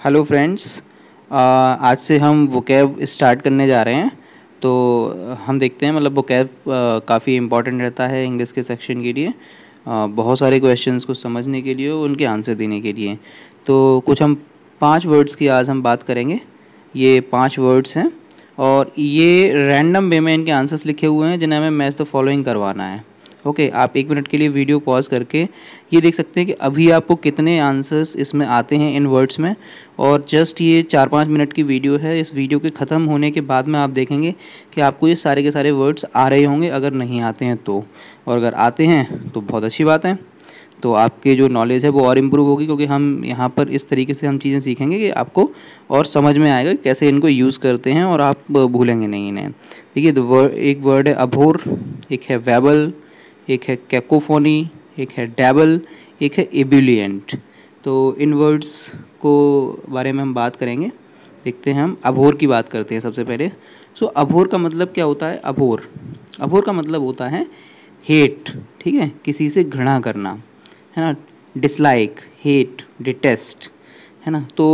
Hello friends. आज से हम वोकैब स्टार्ट करने जा रहे हैं। तो हम देखते हैं, मतलब वोकैब काफ़ी इम्पोर्टेंट रहता है इंग्लिश के सेक्शन के लिए, बहुत सारे क्वेश्चंस को समझने के लिए और उनके आंसर देने के लिए। तो कुछ हम 5 वर्ड्स की आज हम बात करेंगे। ये 5 वर्ड्स हैं और ये रैंडम वे में इनके आंसर्स लिखे हुए हैं जिन्हें हमें मैच द फॉलोइंग करवाना है। ओके, आप 1 मिनट के लिए वीडियो पॉज करके ये देख सकते हैं कि अभी आपको कितने आंसर्स इसमें आते हैं इन वर्ड्स में। और जस्ट ये 4-5 मिनट की वीडियो है। इस वीडियो के ख़त्म होने के बाद में आप देखेंगे कि आपको ये सारे के सारे वर्ड्स आ रहे होंगे, अगर नहीं आते हैं तो। और अगर आते हैं तो बहुत अच्छी बात है, तो आपकी जो नॉलेज है वो और इम्प्रूव होगी, क्योंकि हम यहाँ पर इस तरीके से हम चीज़ें सीखेंगे कि आपको और समझ में आएगा कैसे इनको यूज़ करते हैं और आप भूलेंगे नहीं इन्हें। देखिए, एक वर्ड है अभोर, एक है वेबल, एक है कैकोफोनी, एक है डैबल, एक है एब्यूलिएंट। तो इन वर्ड्स को बारे में हम बात करेंगे। देखते हैं, हम अभोर की बात करते हैं सबसे पहले। सो अभोर का मतलब क्या होता है? अभोर का मतलब होता है हेट, ठीक है, किसी से घृणा करना, है ना। डिसलाइक, हेट, डिटेस्ट, है ना। तो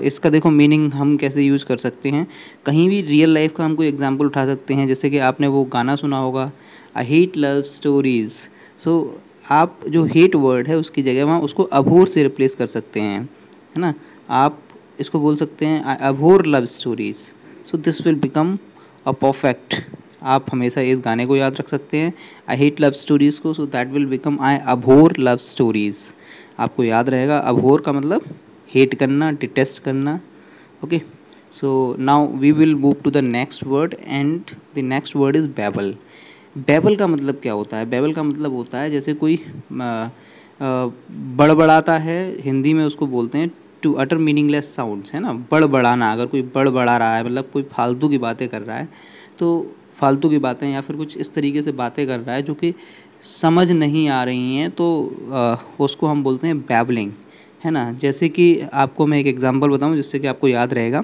इसका देखो मीनिंग हम कैसे यूज़ कर सकते हैं। कहीं भी रियल लाइफ का हम कोई एग्जांपल उठा सकते हैं, जैसे कि आपने वो गाना सुना होगा, आई हेट लव स्टोरीज़। सो आप जो हेट वर्ड है उसकी जगह वहाँ उसको अभोर से रिप्लेस कर सकते हैं, है ना। आप इसको बोल सकते हैं I abhor love stories. So this will become a perfect. आप हमेशा इस गाने को याद रख सकते हैं, आई हेट लव स्टोरीज़ को। So that will become I abhor love stories. आपको याद रहेगा, अभोर का मतलब हेट करना, डिटेस्ट करना। Okay, so now we will move to the next word and the next word is babble. Babble का मतलब क्या होता है? बैबल का मतलब होता है जैसे कोई बड़बड़ाता है, हिंदी में उसको बोलते हैं टू अटर मीनिंगलेस साउंड्स, है ना। बड़बड़ाना, अगर कोई बड़बड़ा रहा है मतलब कोई फालतू की बातें कर रहा है, तो फालतू की बातें या फिर कुछ इस तरीके से बातें कर रहा है जो कि समझ नहीं आ रही हैं, तो उसको हम बोलते हैं बैबलिंग, है ना। जैसे कि आपको मैं एक एग्जांपल बताऊं जिससे कि आपको याद रहेगा,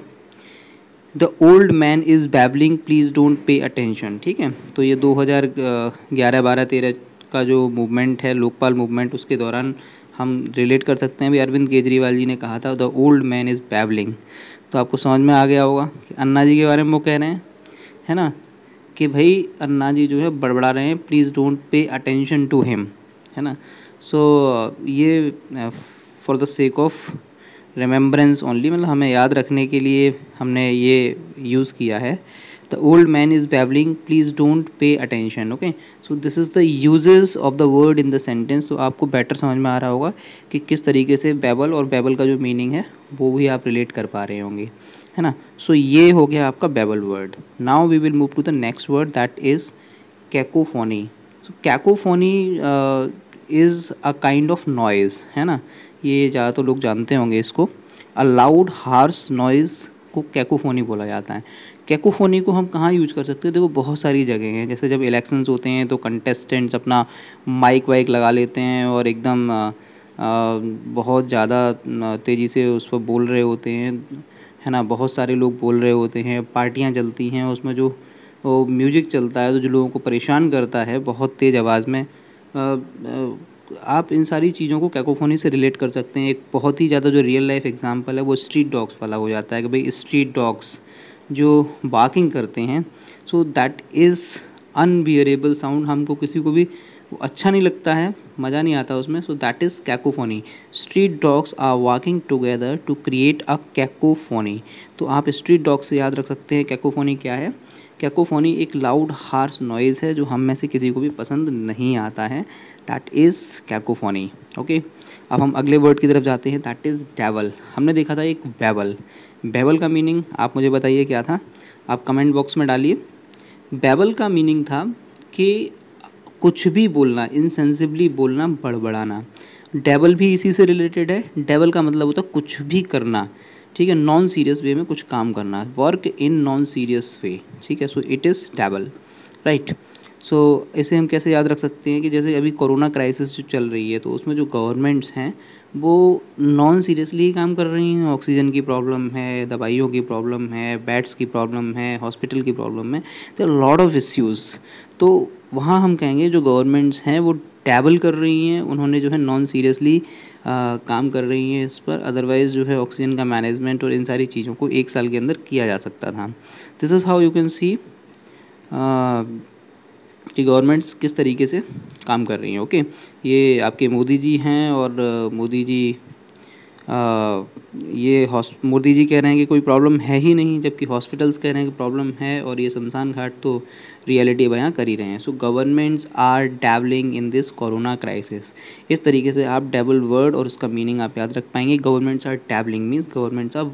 the old man is babbling please don't pay attention, ठीक है। तो ये 2011, 12, 13 का जो मूवमेंट है, लोकपाल मूवमेंट, उसके दौरान हम रिलेट कर सकते हैं। भी अरविंद केजरीवाल जी ने कहा था the old man is babbling. तो आपको समझ में आ गया होगा कि अन्ना जी के बारे में वो कह रहे हैं, है ना, कि भाई अन्ना जी जो है बड़बड़ा रहे हैं, please don't pay attention to him, है ना। सो ये for the sake of remembrance only, मतलब हमें याद रखने के लिए हमने ये यूज़ किया है। The old man is babbling please don't pay attention. Okay, so this is the uses of the word in the sentence. तो आपको बेटर समझ में आ रहा होगा कि किस तरीके से बैबल और बैबल का जो मीनिंग है वो भी आप रिलेट कर पा रहे होंगे, है ना। सो ये हो गया आपका babble word. Now we will move to the next word that is cacophony. So cacophony is a kind of noise, है ना। ये ज़्यादातर लोग जानते होंगे इसको। अ लाउड हार्श नॉइज़ को कैकोफोनी बोला जाता है। कैकोफोनी को हम कहाँ यूज कर सकते हैं? देखो, बहुत सारी जगह हैं। जैसे जब इलेक्शंस होते हैं तो कंटेस्टेंट्स अपना माइक वाइक लगा लेते हैं और एकदम बहुत ज़्यादा तेज़ी से उस पर बोल रहे होते हैं, है ना। बहुत सारे लोग बोल रहे होते हैं, पार्टियाँ चलती हैं, उसमें जो वो म्यूज़िक चलता है तो जो लोगों को परेशान करता है बहुत तेज़ आवाज़ में, आप इन सारी चीज़ों को कैकोफोनी से रिलेट कर सकते हैं। एक बहुत ही ज़्यादा जो रियल लाइफ एग्जांपल है वो स्ट्रीट डॉग्स वाला हो जाता है कि भाई स्ट्रीट डॉग्स जो बार्किंग करते हैं, सो दैट इज़ अनबियरेबल साउंड। हमको किसी को भी वो अच्छा नहीं लगता है, मज़ा नहीं आता उसमें। So that is cacophony. Street dogs are working together to create a cacophony. तो आप स्ट्रीट डॉग से याद रख सकते हैं कैकोफोनी क्या है। कैकोफोनी एक लाउड हार्श नॉइज़ है जो हम में से किसी को भी पसंद नहीं आता है। That is cacophony. ओके, अब हम अगले वर्ड की तरफ जाते हैं, दैट इज़ डेवल। हमने देखा था एक बैबल। बैबल का मीनिंग आप मुझे बताइए क्या था, आप कमेंट बॉक्स में डालिए। बैबल का मीनिंग था कि कुछ भी बोलना, इनसेंसिबली बोलना, बड़बड़ाना। डेवल भी इसी से रिलेटेड है। डेवल का मतलब होता है कुछ भी करना, ठीक है, नॉन सीरियस वे में कुछ काम करना, work in non serious way, ठीक है। So it is dabble, right. So इसे हम कैसे याद रख सकते हैं कि जैसे अभी कोरोना क्राइसिस जो चल रही है तो उसमें जो गवर्नमेंट्स हैं वो नॉन सीरियसली ही काम कर रही हैं। ऑक्सीजन की प्रॉब्लम है, दवाइयों की प्रॉब्लम है, बेड्स की प्रॉब्लम है, हॉस्पिटल की प्रॉब्लम है, तो लॉट ऑफ इश्यूज़। तो वहाँ हम कहेंगे जो गवर्नमेंट्स हैं वो डैबल कर रही हैं, उन्होंने जो है नॉन सीरियसली काम कर रही हैं इस पर, अदरवाइज़ जो है ऑक्सीजन का मैनेजमेंट और इन सारी चीज़ों को 1 साल के अंदर किया जा सकता था। This is how you can see कि गवर्नमेंट्स किस तरीके से काम कर रही हैं। ओके, ये आपके मोदी जी हैं और मोदी जी मोदी जी कह रहे हैं कि कोई प्रॉब्लम है ही नहीं, जबकि हॉस्पिटल्स कह रहे हैं कि प्रॉब्लम है, और ये शमशान घाट तो रियलिटी बयां कर ही रहे हैं। So governments are dabbling in this corona crisis. इस तरीके से आप डैबल वर्ड और उसका मीनिंग आप याद रख पाएंगे। Governments are dabbling means governments are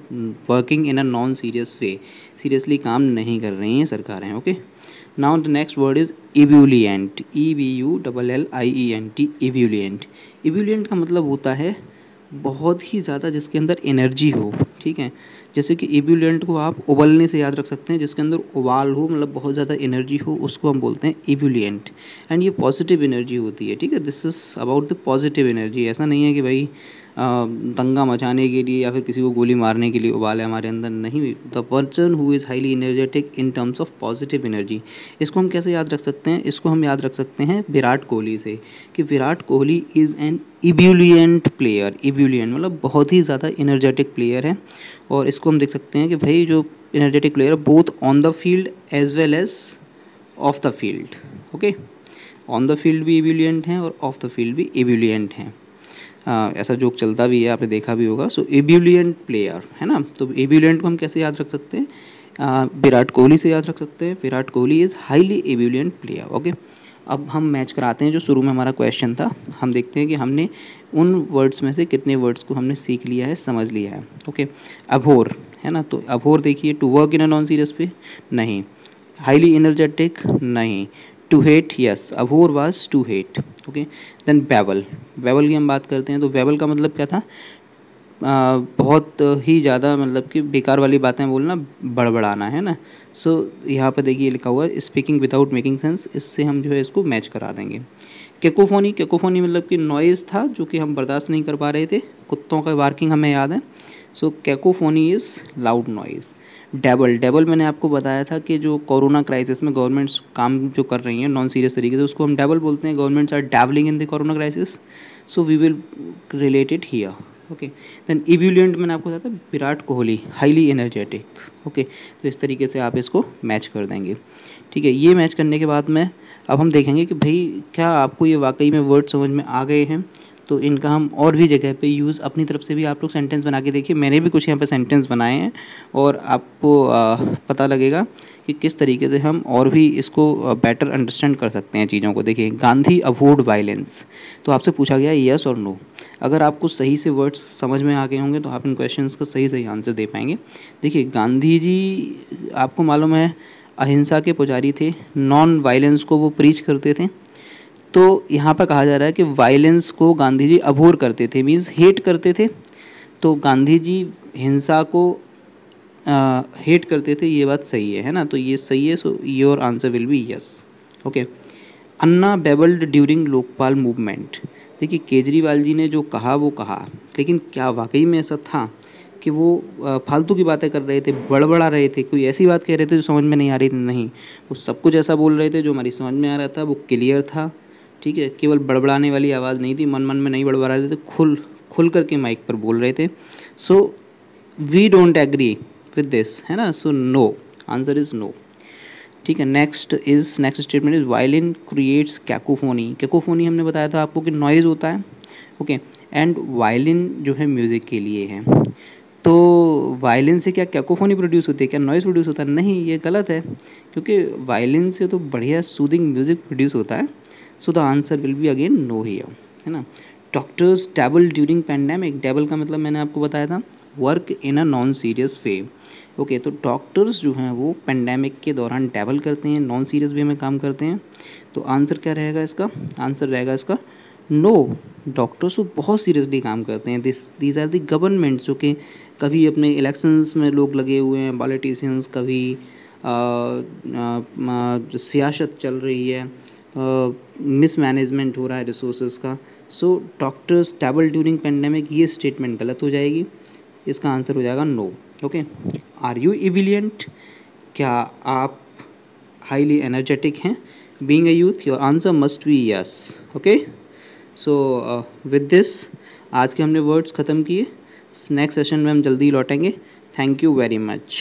working in a non serious way, seriously काम नहीं कर रही हैं सरकारें। Okay, now the next word is ebullient, EBULLIENT, ebullient. Ebullient का मतलब होता है बहुत ही ज़्यादा जिसके अंदर एनर्जी हो, ठीक है। जैसे कि इब्यूलेंट को आप उबलने से याद रख सकते हैं, जिसके अंदर उबाल हो, मतलब बहुत ज़्यादा एनर्जी हो, उसको हम बोलते हैं इब्यूलेंट। एंड ये पॉजिटिव एनर्जी होती है, ठीक है। This is about the positive energy. ऐसा नहीं है कि भाई दंगा मचाने के लिए या फिर किसी को गोली मारने के लिए उबाल है हमारे अंदर, नहीं। The person who is highly energetic in terms of positive energy. इसको हम कैसे याद रख सकते हैं? इसको हम याद रख सकते हैं विराट कोहली से, कि Virat Kohli is an ebullient player. Ebullient मतलब बहुत ही ज़्यादा एनर्जेटिक प्लेयर है, और इसको हम देख सकते हैं कि भाई जो energetic player both on the field as well as off the field. Okay, on the field भी इब्यूलियंट हैं और ऑफ द फील्ड भी इब्यूलियंट हैं। ऐसा जोक चलता भी है, आपने देखा भी होगा। सो इब्यूलियंट प्लेयर है ना, तो इब्यूलियंट को हम कैसे याद रख सकते हैं? विराट कोहली से याद रख सकते हैं। Virat Kohli is highly ebullient player. Okay, अब हम मैच कराते हैं जो शुरू में हमारा क्वेश्चन था। हम देखते हैं कि हमने उन वर्ड्स में से कितने वर्ड्स को हमने सीख लिया है, समझ लिया है। ओके, अभोर है ना, तो अभोर देखिए, to work in a non serious way, नहीं। हाईली एनर्जेटिक, नहीं। To hate, yes, abhor was to hate. Okay, then babble. Babble की हम बात करते हैं, तो बेबल का मतलब क्या था? बहुत ही ज़्यादा, मतलब कि बेकार वाली बातें बोलना, बड़बड़ाना, है ना। सो यहाँ पर देखिए लिखा हुआ है स्पीकिंग विदाउट मेकिंग सेंस। इससे हम जो है इसको मैच करा देंगे। कैकोफोनी, कैकोफोनी मतलब कि नॉइज़ था जो कि हम बर्दाश्त नहीं कर पा रहे थे। कुत्तों का बार्किंग हमें याद है। So cacophony is loud noise. Dabble, dabble मैंने आपको बताया था कि जो कोरोना क्राइसिस में गवर्नमेंट्स काम जो कर रही हैं नॉन सीरियस तरीके से, उसको हम डेबल बोलते हैं। Governments are dabbling in the corona crisis, so we will relate it here. Okay, then ebullient मैंने आपको बताया था Virat Kohli, highly energetic. Okay, तो इस तरीके से आप इसको मैच कर देंगे, ठीक है। ये मैच करने के बाद में अब हम देखेंगे कि भाई क्या आपको ये वाकई में वर्ड समझ में आ गए हैं, तो इनका हम और भी जगह पे यूज़ अपनी तरफ से भी आप लोग सेंटेंस बना के देखिए। मैंने भी कुछ यहाँ पे सेंटेंस बनाए हैं, और आपको पता लगेगा कि किस तरीके से हम और भी इसको बेटर अंडरस्टैंड कर सकते हैं चीज़ों को। देखिए, गांधी अवॉइड वायलेंस, तो आपसे पूछा गया यस और नो। अगर आपको सही से वर्ड्स समझ में आ गए होंगे तो आप इन क्वेश्चंस का सही सही आंसर दे पाएंगे। देखिए, गांधी जी आपको मालूम है अहिंसा के पुजारी थे, नॉन वायलेंस को वो प्रीच करते थे। तो यहाँ पर कहा जा रहा है कि वायलेंस को गांधी जी अभोर करते थे, मीन्स हेट करते थे। तो गांधी जी हिंसा को हेट करते थे, ये बात सही है ना, तो ये सही है। So your answer will be yes. Okay, Anna babbled during Lokpal movement. देखिए, केजरीवाल जी ने जो कहा वो कहा, लेकिन क्या वाकई में ऐसा था कि वो फालतू की बातें कर रहे थे, बड़बड़ा रहे थे, कोई ऐसी बात कह रहे थे जो समझ में नहीं आ रही थी? नहीं, वो सब कुछ ऐसा बोल रहे थे जो हमारी समझ में आ रहा था, वो क्लियर था, ठीक है। केवल बड़बड़ाने वाली आवाज़ नहीं थी, मन मन में नहीं बड़बड़ा रहे थे, खुल करके माइक पर बोल रहे थे। So we don't agree with this, है ना। So no, answer is no, ठीक है। Next statement is violin creates cacophony. Cacophony हमने बताया था आपको कि नॉइज़ होता है। ओके, एंड वायलिन जो है म्यूज़िक के लिए है। तो वायलिन से क्या कैकोफोनी प्रोड्यूस होती है, क्या नॉइज़ प्रोड्यूस होता है? नहीं, ये गलत है, क्योंकि वायलिन से तो बढ़िया सूदिंग म्यूज़िक प्रोड्यूस होता है। So the answer will be again no here, है ना। Doctors dabble during pandemic. Dabble का मतलब मैंने आपको बताया था work in a non serious way. Okay, तो डॉक्टर्स जो हैं वो पेंडेमिक के दौरान डैबल करते हैं, नॉन सीरियस वे में काम करते हैं। तो आंसर क्या रहेगा इसका? आंसर रहेगा इसका नो। डॉक्टर्स वो बहुत सीरियसली काम करते हैं। दीज आर द गवर्नमेंट, जो कि कभी अपने इलेक्शंस में लोग लगे हुए हैं, पॉलिटिशियंस, कभी जो सियासत चल रही है, मिसमैनेजमेंट हो रहा है रिसोर्सेज का। So doctors dabble during pandemic, ये स्टेटमेंट गलत हो जाएगी, इसका आंसर हो जाएगा नो। ओके, आर यू इविलियंट, क्या आप हाईली एनर्जेटिक हैं? Being a youth your answer must be yes. Okay, so with this आज के हमने वर्ड्स ख़त्म किए। नेक्स्ट सेशन में हम जल्दी लौटेंगे। Thank you very much.